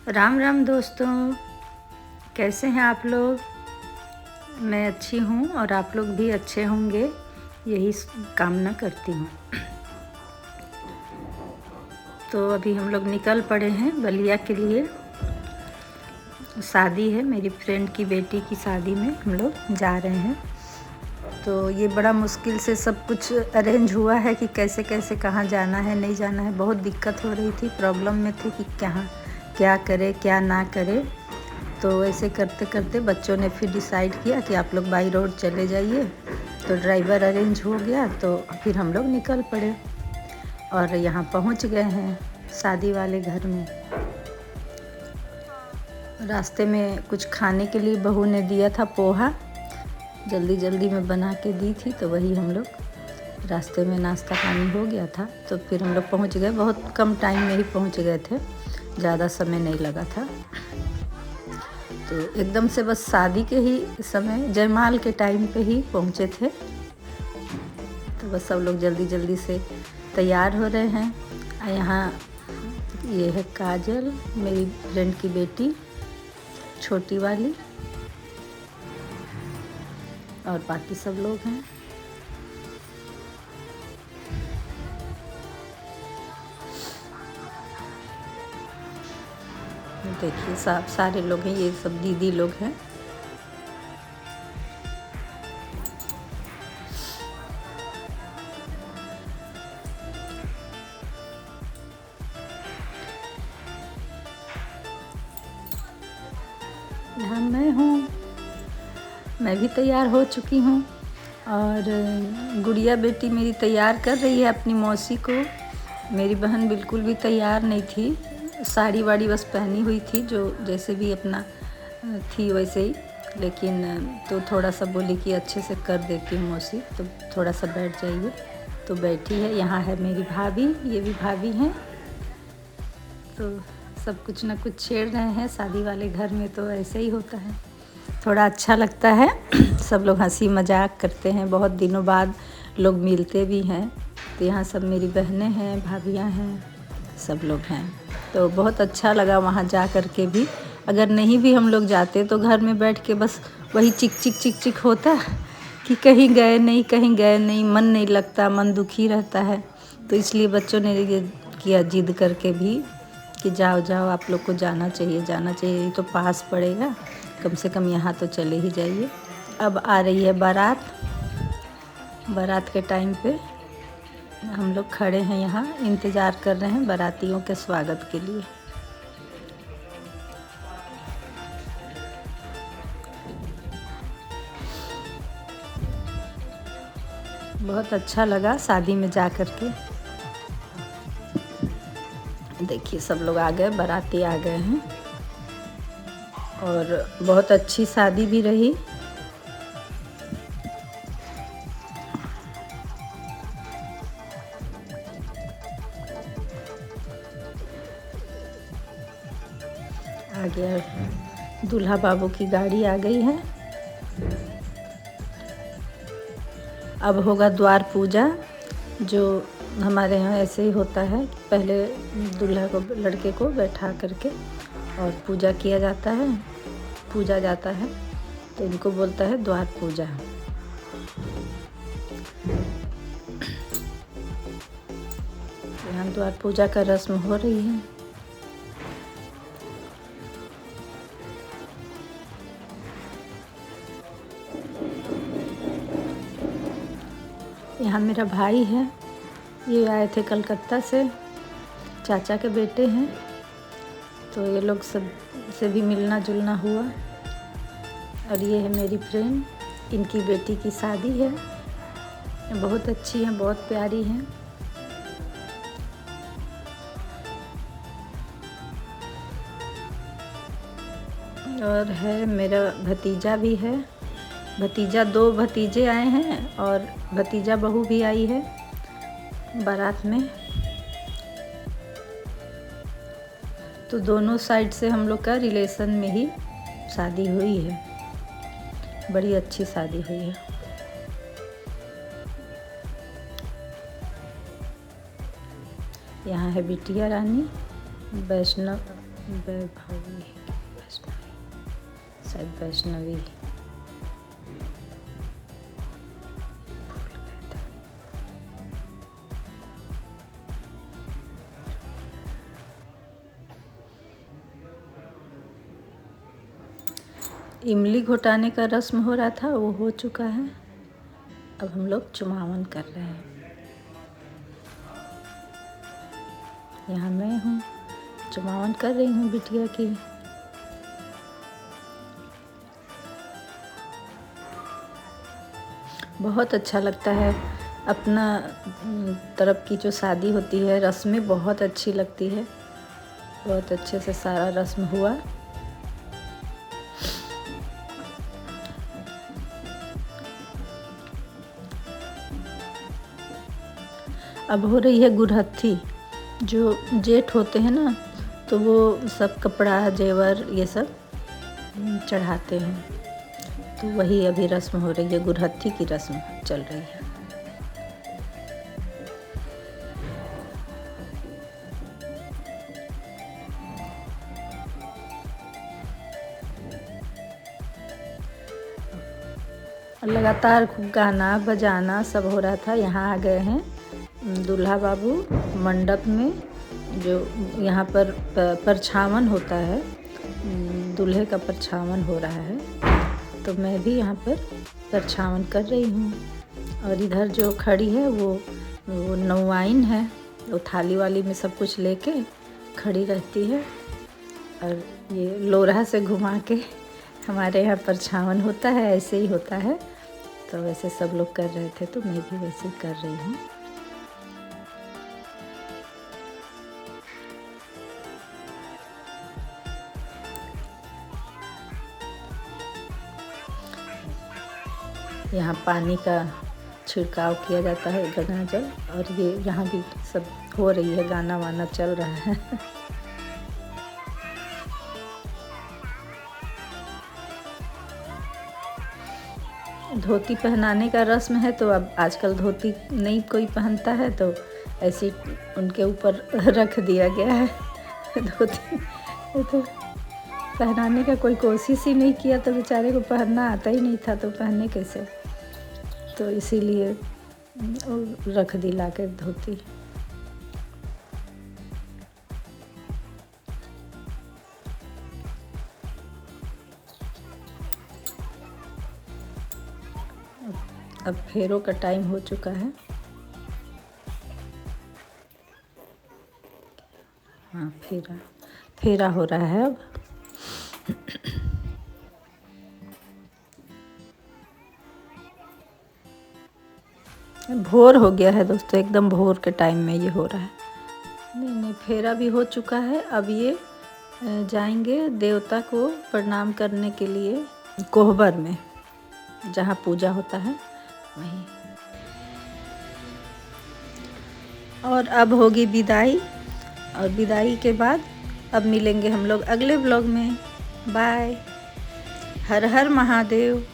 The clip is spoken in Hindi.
राम राम दोस्तों, कैसे हैं आप लोग। मैं अच्छी हूँ और आप लोग भी अच्छे होंगे, यही कामना करती हूँ। तो अभी हम लोग निकल पड़े हैं बलिया के लिए। शादी है, मेरी फ्रेंड की बेटी की शादी में हम लोग जा रहे हैं। तो ये बड़ा मुश्किल से सब कुछ अरेंज हुआ है कि कैसे कैसे कहाँ जाना है नहीं जाना है। बहुत दिक्कत हो रही थी, प्रॉब्लम में थे कि कहाँ क्या करे क्या ना करे। तो ऐसे करते करते बच्चों ने फिर डिसाइड किया कि आप लोग बाई रोड चले जाइए। तो ड्राइवर अरेंज हो गया, तो फिर हम लोग निकल पड़े और यहाँ पहुँच गए हैं शादी वाले घर में। रास्ते में कुछ खाने के लिए बहू ने दिया था पोहा, जल्दी जल्दी में बना के दी थी, तो वही हम लोग रास्ते में नाश्ता पानी हो गया था। तो फिर हम लोग पहुँच गए, बहुत कम टाइम में ही पहुँच गए थे, ज़्यादा समय नहीं लगा था। तो एकदम से बस शादी के ही समय जयमाल के टाइम पे ही पहुँचे थे। तो बस सब लोग जल्दी जल्दी से तैयार हो रहे हैं। यहाँ ये है काजल, मेरी फ्रेंड की बेटी छोटी वाली, और बाकी सब लोग हैं। देखिए सारे लोग हैं, ये सब दीदी लोग हैं। यहाँ मैं हूँ, मैं भी तैयार हो चुकी हूँ और गुड़िया बेटी मेरी तैयार कर रही है अपनी मौसी को। मेरी बहन बिल्कुल भी तैयार नहीं थी, साड़ी वाड़ी बस पहनी हुई थी, जो जैसे भी अपना थी वैसे ही। लेकिन तो थोड़ा सा बोली कि अच्छे से कर देती हूँ मौसी, तो थोड़ा सा बैठ जाइए। तो बैठी है। यहाँ है मेरी भाभी, ये भी भाभी हैं। तो सब कुछ ना कुछ छेड़ रहे हैं, शादी वाले घर में तो ऐसे ही होता है, थोड़ा अच्छा लगता है। सब लोग हंसी मजाक करते हैं, बहुत दिनों बाद लोग मिलते भी हैं। तो यहाँ सब मेरी बहनें हैं, भाभियाँ हैं, सब लोग हैं। तो बहुत अच्छा लगा वहाँ जा कर के भी। अगर नहीं भी हम लोग जाते तो घर में बैठ के बस वही चिक चिक चिक चिक होता कि कहीं गए नहीं कहीं गए नहीं, मन नहीं लगता, मन दुखी रहता है। तो इसलिए बच्चों ने ये किया जिद करके भी कि जाओ जाओ, आप लोग को जाना चाहिए जाना चाहिए, ये तो पास पड़ेगा, कम से कम यहाँ तो चले ही जाइए। अब आ रही है बारात। बारात के टाइम पे हम लोग खड़े हैं यहाँ, इंतज़ार कर रहे हैं बारातियों के स्वागत के लिए। बहुत अच्छा लगा शादी में जा कर के। देखिए सब लोग आ गए, बाराती आ गए हैं और बहुत अच्छी शादी भी रही। आ गया दूल्हा बाबू की गाड़ी आ गई है। अब होगा द्वार पूजा, जो हमारे यहाँ ऐसे ही होता है। पहले दूल्हा को, लड़के को बैठा करके और पूजा किया जाता है, पूजा जाता है, तो इनको बोलता है द्वार पूजा। यहाँ द्वार पूजा का रस्म हो रही है। यहाँ मेरा भाई है, ये आए थे कलकत्ता से, चाचा के बेटे हैं। तो ये लोग सब से भी मिलना जुलना हुआ। और ये है मेरी फ्रेंड, इनकी बेटी की शादी है। बहुत अच्छी हैं, बहुत प्यारी हैं। और है मेरा भतीजा भी है, भतीजा, 2 भतीजे आए हैं और भतीजा बहू भी आई है बारात में। तो दोनों साइड से हम लोग का रिलेशन में ही शादी हुई है, बड़ी अच्छी शादी हुई है। यहाँ है बिटिया रानी, वैष्णव वैभवी वैष्णवी, शायद वैष्णवी। इमली घोटाने का रस्म हो रहा था, वो हो चुका है। अब हम लोग चुमावन कर रहे हैं। यहाँ मैं हूँ, चुमावन कर रही हूँ बिटिया की। बहुत अच्छा लगता है। अपना तरफ की जो शादी होती है, रस्में बहुत अच्छी लगती है। बहुत अच्छे से सारा रस्म हुआ। अब हो रही है गुरहथी। जो जेठ होते हैं ना, तो वो सब कपड़ा जेवर ये सब चढ़ाते हैं। तो वही अभी रस्म हो रही है, गुरहथी की रस्म चल रही है। लगातार गाना बजाना सब हो रहा था। यहाँ आ गए हैं दूल्हा बाबू मंडप में। जो यहाँ पर परछावन होता है, दूल्हे का परछावन हो रहा है, तो मैं भी यहाँ पर परछावन कर रही हूँ। और इधर जो खड़ी है वो नौआइन है, वो थाली वाली में सब कुछ लेके खड़ी रहती है। और ये लोरहा से घुमा के हमारे यहाँ परछावन होता है, ऐसे ही होता है। तो वैसे सब लोग कर रहे थे, तो मैं भी वैसे ही कर रही हूँ। यहाँ पानी का छिड़काव किया जाता है, गंगा जल। और ये यहाँ भी सब हो रही है, गाना वाना चल रहा है। धोती पहनाने का रस्म है, तो अब आजकल धोती नहीं कोई पहनता है, तो ऐसे उनके ऊपर रख दिया गया है धोती। तो पहनाने का कोई कोशिश ही नहीं किया, तो बेचारे को पहनना आता ही नहीं था, तो पहने कैसे। तो इसीलिए रख दी ला के धोती। अब फेरों का टाइम हो चुका है। हाँ, फेरा हो रहा है अब। भोर हो गया है दोस्तों, एकदम भोर के टाइम में ये हो रहा है। नहीं, फेरा भी हो चुका है। अब ये जाएंगे देवता को प्रणाम करने के लिए कोहबर में, जहाँ पूजा होता है वहीं। और अब होगी विदाई, और विदाई के बाद अब मिलेंगे हम लोग अगले ब्लॉग में। बाय। हर हर महादेव।